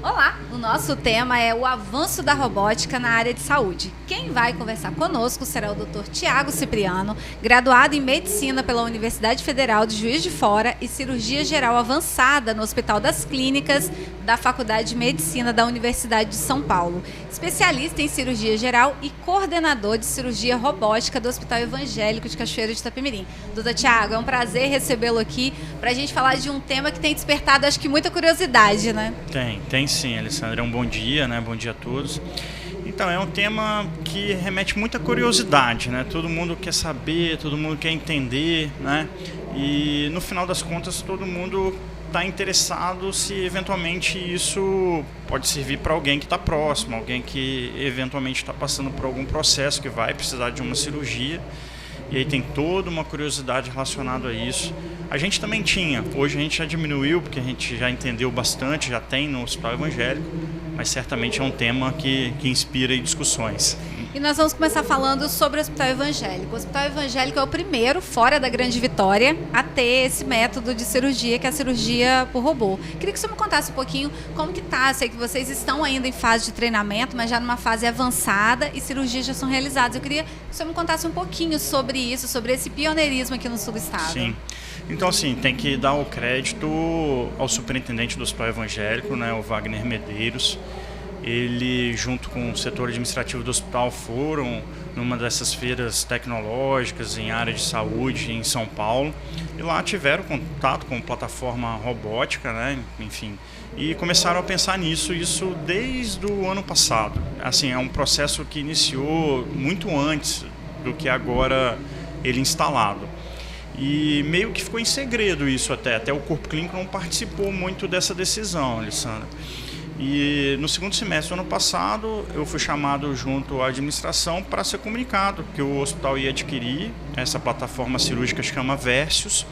Olá, o nosso tema é o avanço da robótica na área de saúde. Quem vai conversar conosco será o Dr. Tiago Cipriano, graduado em Medicina pela Universidade Federal de Juiz de Fora e Cirurgia Geral Avançada no Hospital das Clínicas da Faculdade de Medicina da Universidade de São Paulo, especialista em cirurgia geral e coordenador de cirurgia robótica do Hospital Evangélico de Cachoeiro de Itapemirim. Dr. Tiago, é um prazer recebê-lo aqui para a gente falar de um tema que tem despertado, acho que, muita curiosidade, né? Tem sim, Alessandra. Um bom dia, né? Bom dia a todos. Então, é um tema que remete muita curiosidade, né? Todo mundo quer saber, todo mundo quer entender, né? E, no final das contas, todo mundo está interessado se, eventualmente, isso pode servir para alguém que está próximo, alguém que, eventualmente, está passando por algum processo que vai precisar de uma cirurgia. E aí tem toda uma curiosidade relacionada a isso. A gente também tinha, hoje a gente já diminuiu, porque a gente já entendeu bastante, já tem no Hospital Evangélico, mas certamente é um tema que inspira aí discussões. E nós vamos começar falando sobre o Hospital Evangélico. O Hospital Evangélico é o primeiro, fora da Grande Vitória, a ter esse método de cirurgia, que é a cirurgia por robô. Queria que você me contasse um pouquinho como que tá. Sei que vocês estão ainda em fase de treinamento, mas já numa fase avançada e cirurgias já são realizadas. Eu queria que você me contasse um pouquinho sobre isso, sobre esse pioneirismo aqui no sul do estado. Sim. Então, assim, tem que dar o crédito ao superintendente do Hospital Evangélico, né, o Wagner Medeiros. Ele, junto com o setor administrativo do hospital, foram numa dessas feiras tecnológicas em área de saúde em São Paulo. E lá tiveram contato com plataforma robótica, né, enfim, e começaram a pensar nisso, isso desde o ano passado. Assim, é um processo que iniciou muito antes do que agora ele instalado. E meio que ficou em segredo isso até o corpo clínico não participou muito dessa decisão, Alessandra. E no segundo semestre do ano passado, eu fui chamado junto à administração para ser comunicado que o hospital ia adquirir essa plataforma cirúrgica que chama Versius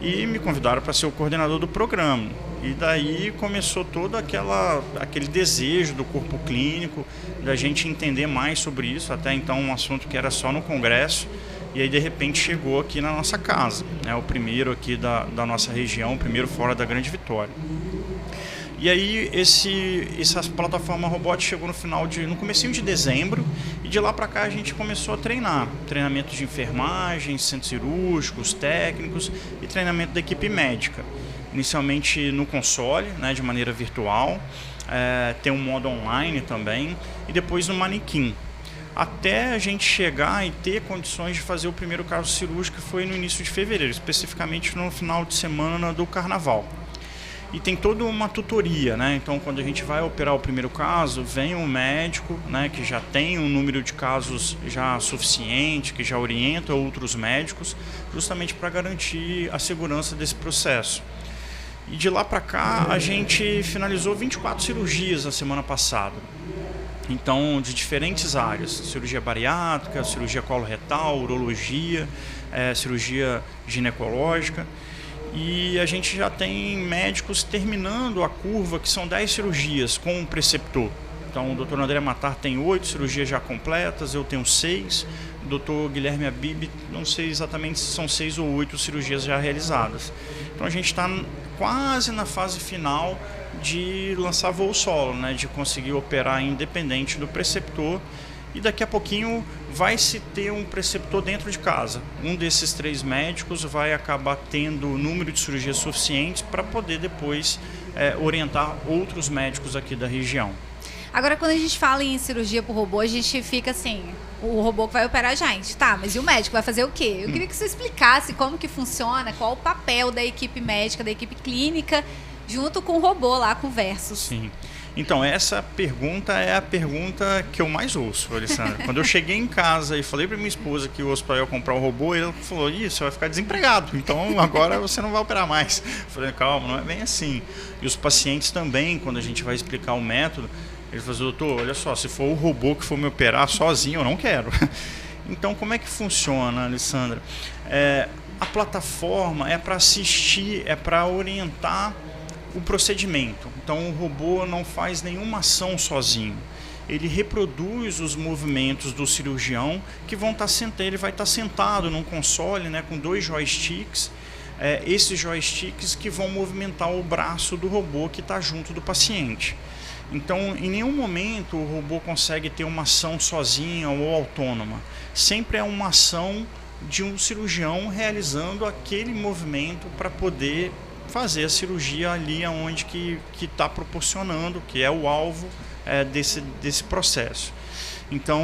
e me convidaram para ser o coordenador do programa. E daí começou todo aquele desejo do corpo clínico, da gente entender mais sobre isso, até então um assunto que era só no congresso, e aí de repente chegou aqui na nossa casa, né, o primeiro aqui da nossa região, o primeiro fora da Grande Vitória. E aí essa plataforma robótica chegou no comecinho de dezembro e de lá para cá a gente começou a treinamentos de enfermagem, centros cirúrgicos, técnicos e treinamento da equipe médica. Inicialmente no console, né, de maneira virtual, tem um modo online também e depois no manequim. Até a gente chegar e ter condições de fazer o primeiro caso cirúrgico, que foi no início de fevereiro, especificamente no final de semana do Carnaval. E tem toda uma tutoria, né? Então, quando a gente vai operar o primeiro caso, vem um médico, né, que já tem um número de casos já suficiente, que já orienta outros médicos, justamente para garantir a segurança desse processo. E de lá para cá, a gente finalizou 24 cirurgias na semana passada. Então, de diferentes áreas, cirurgia bariátrica, cirurgia coloretal, urologia, cirurgia ginecológica. E a gente já tem médicos terminando a curva, que são 10 cirurgias com um preceptor. Então, o Dr. André Matar tem 8 cirurgias já completas, eu tenho 6. O Dr. Guilherme Abib, não sei exatamente se são 6 ou 8 cirurgias já realizadas. Então, a gente está quase na fase final de lançar voo solo, né, de conseguir operar independente do preceptor. E daqui a pouquinho vai se ter um preceptor dentro de casa. Um desses 3 médicos vai acabar tendo o número de cirurgias suficientes para poder depois orientar outros médicos aqui da região. Agora, quando a gente fala em cirurgia por robô, a gente fica assim, o robô que vai operar a gente, tá, mas e o médico vai fazer o quê? Eu queria que você explicasse como que funciona, qual o papel da equipe médica, da equipe clínica, junto com o robô lá, com o Versius. Sim. Então, essa pergunta é a pergunta que eu mais ouço, Alessandra. Quando eu cheguei em casa e falei para minha esposa que o hospital ia comprar um robô, ela falou, você vai ficar desempregado, então agora você não vai operar mais. Eu falei, calma, não é bem assim. E os pacientes também, quando a gente vai explicar o método, eles falam, doutor, olha só, se for o robô que for me operar sozinho, eu não quero. Então, como é que funciona, Alessandra? A plataforma é para assistir, é para orientar o procedimento. Então, o robô não faz nenhuma ação sozinho. Ele reproduz os movimentos do cirurgião que vão estar sentado. Ele vai estar sentado num console, né, com 2 joysticks. Esses joysticks que vão movimentar o braço do robô que está junto do paciente. Então, em nenhum momento o robô consegue ter uma ação sozinha ou autônoma. Sempre é uma ação de um cirurgião realizando aquele movimento para poder fazer a cirurgia ali onde que está proporcionando, que é o alvo desse processo. Então,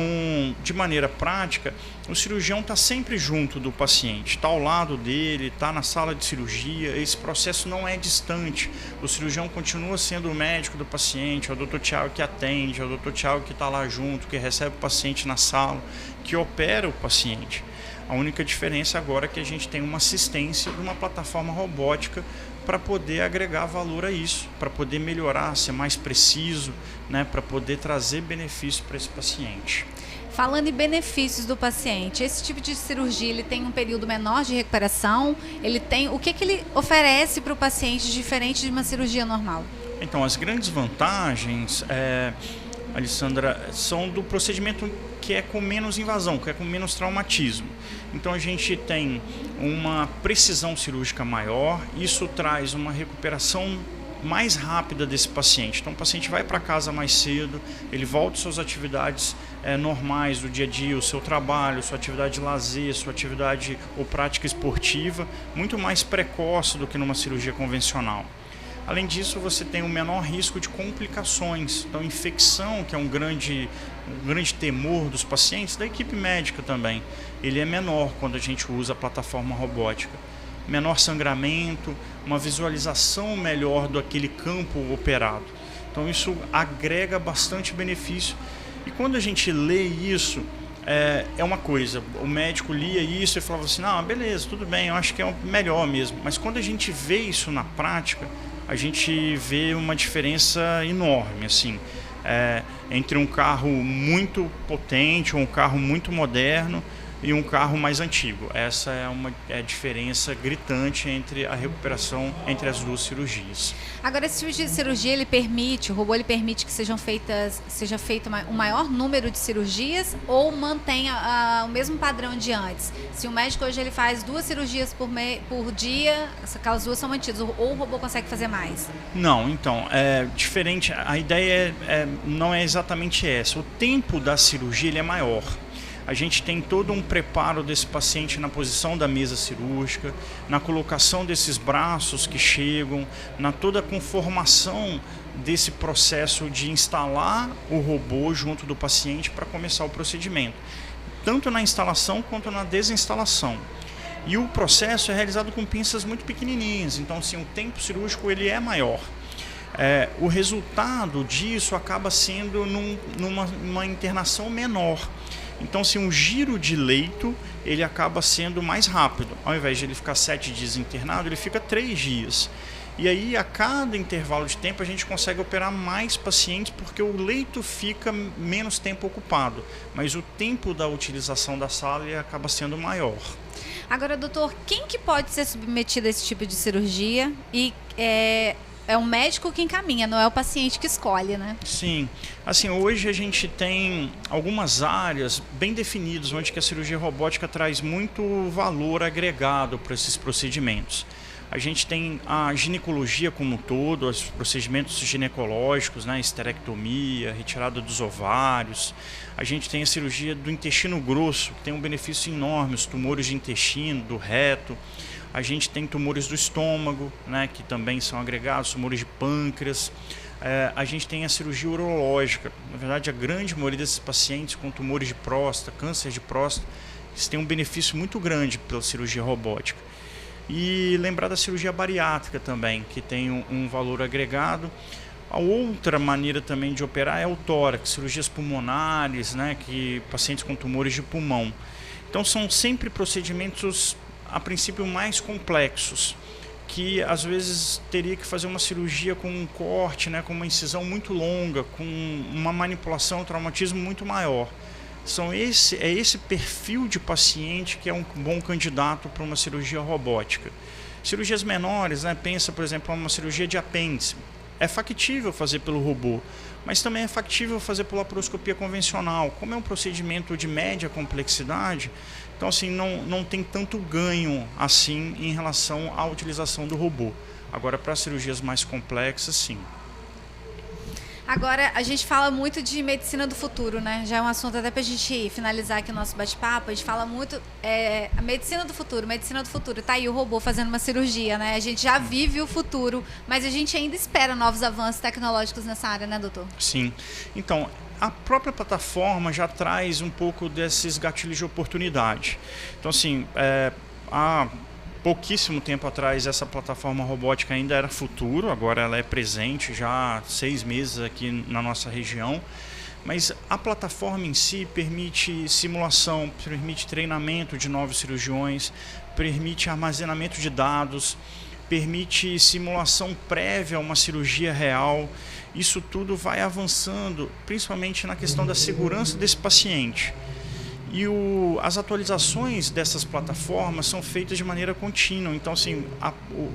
de maneira prática, o cirurgião está sempre junto do paciente, está ao lado dele, está na sala de cirurgia, esse processo não é distante. O cirurgião continua sendo o médico do paciente, é o Dr. Tiago que atende, é o Dr. Tiago que está lá junto, que recebe o paciente na sala, que opera o paciente. A única diferença agora é que a gente tem uma assistência de uma plataforma robótica para poder agregar valor a isso, para poder melhorar, ser mais preciso, né, para poder trazer benefício para esse paciente. Falando em benefícios do paciente, esse tipo de cirurgia ele tem um período menor de recuperação? O que ele oferece para o paciente diferente de uma cirurgia normal? Então, as grandes vantagens, Alessandra, são do procedimento que é com menos invasão, que é com menos traumatismo. Então a gente tem uma precisão cirúrgica maior, isso traz uma recuperação mais rápida desse paciente. Então o paciente vai para casa mais cedo, ele volta às suas atividades normais do dia a dia, o seu trabalho, sua atividade de lazer, sua atividade ou prática esportiva, muito mais precoce do que numa cirurgia convencional. Além disso, você tem um menor risco de complicações. Então, infecção, que é um grande temor dos pacientes, da equipe médica também, ele é menor quando a gente usa a plataforma robótica. Menor sangramento, uma visualização melhor daquele campo operado. Então, isso agrega bastante benefício. E quando a gente lê isso, é uma coisa, o médico lia isso e falava assim, não, beleza, tudo bem, eu acho que é o melhor mesmo. Mas quando a gente vê isso na prática, a gente vê uma diferença enorme, assim, entre um carro muito potente ou um carro muito moderno e um carro mais antigo. Essa é a diferença gritante entre a recuperação entre as duas cirurgias. Agora, esse tipo de cirurgia, o robô permite que seja feito um maior número de cirurgias ou mantenha o mesmo padrão de antes? Se o médico hoje ele faz 2 cirurgias por dia, aquelas 2 são mantidas, ou o robô consegue fazer mais? Não, então, é diferente, a ideia não é exatamente essa. O tempo da cirurgia ele é maior. A gente tem todo um preparo desse paciente na posição da mesa cirúrgica, na colocação desses braços que chegam, na toda a conformação desse processo de instalar o robô junto do paciente para começar o procedimento, tanto na instalação quanto na desinstalação. E o processo é realizado com pinças muito pequenininhas, então assim, o tempo cirúrgico ele é maior. O resultado disso acaba sendo numa internação menor. Então, assim, um giro de leito ele acaba sendo mais rápido. Ao invés de ele ficar 7 dias internado, ele fica 3 dias. E aí, a cada intervalo de tempo, a gente consegue operar mais pacientes porque o leito fica menos tempo ocupado. Mas o tempo da utilização da sala ele acaba sendo maior. Agora, doutor, quem que pode ser submetido a esse tipo de cirurgia? E é o médico que encaminha, não é o paciente que escolhe, né? Sim. Assim, hoje a gente tem algumas áreas bem definidas onde que a cirurgia robótica traz muito valor agregado para esses procedimentos. A gente tem a ginecologia como um todo, os procedimentos ginecológicos, né, esterectomia, retirada dos ovários. A gente tem a cirurgia do intestino grosso, que tem um benefício enorme, os tumores de intestino, do reto. A gente tem tumores do estômago, né, que também são agregados, tumores de pâncreas. A gente tem a cirurgia urológica. Na verdade, a grande maioria desses pacientes com tumores de próstata, câncer de próstata, eles têm um benefício muito grande pela cirurgia robótica. E lembrar da cirurgia bariátrica também, que tem um valor agregado. A outra maneira também de operar é o tórax, cirurgias pulmonares, né, que pacientes com tumores de pulmão. Então são sempre procedimentos a princípio mais complexos, que às vezes teria que fazer uma cirurgia com um corte, né, com uma incisão muito longa, com uma manipulação, um traumatismo muito maior. É esse perfil de paciente que é um bom candidato para uma cirurgia robótica. Cirurgias menores, né, pensa por exemplo em uma cirurgia de apêndice. É factível fazer pelo robô, mas também é factível fazer por laparoscopia convencional. Como é um procedimento de média complexidade, então assim, não tem tanto ganho assim em relação à utilização do robô. Agora, para cirurgias mais complexas, sim. Agora, a gente fala muito de medicina do futuro, né? Já é um assunto até para a gente finalizar aqui o nosso bate-papo. A gente fala muito a medicina do futuro. Tá aí o robô fazendo uma cirurgia, né? A gente já vive o futuro, mas a gente ainda espera novos avanços tecnológicos nessa área, né, doutor? Sim. Então, a própria plataforma já traz um pouco desses gatilhos de oportunidade. Então, assim, há pouquíssimo tempo atrás essa plataforma robótica ainda era futuro, agora ela é presente já há 6 meses aqui na nossa região. Mas a plataforma em si permite simulação, permite treinamento de novos cirurgiões, permite armazenamento de dados, permite simulação prévia a uma cirurgia real. Isso tudo vai avançando, principalmente na questão da segurança desse paciente. E as atualizações dessas plataformas são feitas de maneira contínua. Então, assim,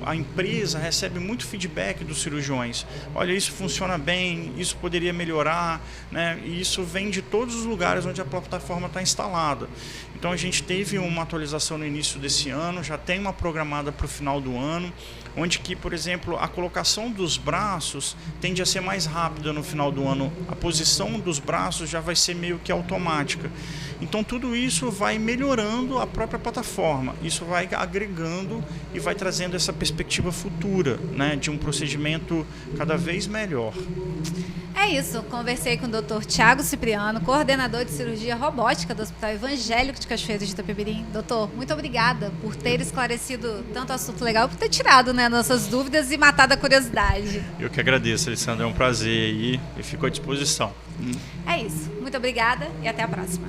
a empresa recebe muito feedback dos cirurgiões. Olha, isso funciona bem, isso poderia melhorar, né? E isso vem de todos os lugares onde a plataforma está instalada. Então, a gente teve uma atualização no início desse ano, já tem uma programada para o final do ano, onde que, por exemplo, a colocação dos braços tende a ser mais rápida no final do ano. A posição dos braços já vai ser meio que automática. Então, tudo isso vai melhorando a própria plataforma. Isso vai agregando e vai trazendo essa perspectiva futura, né, de um procedimento cada vez melhor. É isso, conversei com o Dr. Tiago Cipriano, coordenador de cirurgia robótica do Hospital Evangélico de Cachoeiro de Itapemirim. Doutor, muito obrigada por ter esclarecido tanto assunto legal, por ter tirado, né, nossas dúvidas e matado a curiosidade. Eu que agradeço, Alessandra, é um prazer aí e fico à disposição. É isso, muito obrigada e até a próxima.